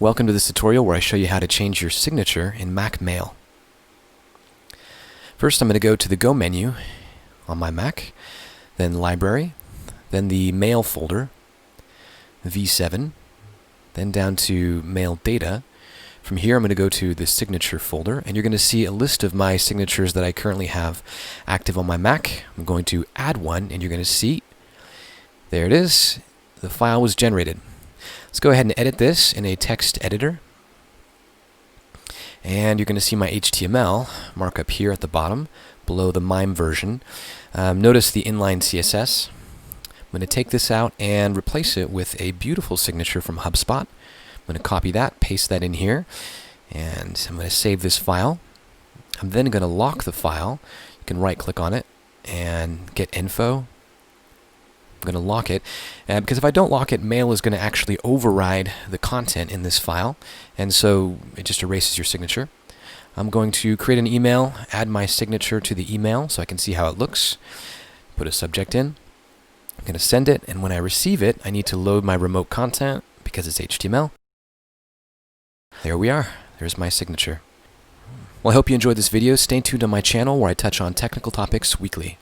Welcome to this tutorial where I show you how to change your signature in Mac Mail. First, I'm going to go to the Go menu on my Mac, then Library, then the Mail folder, V7, then down to Mail Data. From here, I'm going to go to the Signature folder, and you're going to see a list of my signatures that I currently have active on my Mac. I'm going to add one, and you're going to see, there it is, the file was generated. Let's go ahead and edit this in a text editor. And you're going to see my HTML markup here at the bottom, below the MIME version. Notice the inline CSS. I'm going to take this out and replace it with a beautiful signature from HubSpot. I'm going to copy that, paste that in here, and I'm going to save this file. I'm then going to lock the file. You can right-click on it and get info. I'm going to lock it, because if I don't lock it, Mail is going to actually override the content in this file, and so it just erases your signature. I'm going to create an email, add my signature to the email so I can see how it looks, put a subject in. I'm going to send it, and when I receive it, I need to load my remote content because it's HTML. There we are. There's my signature. Well, I hope you enjoyed this video. Stay tuned on my channel where I touch on technical topics weekly.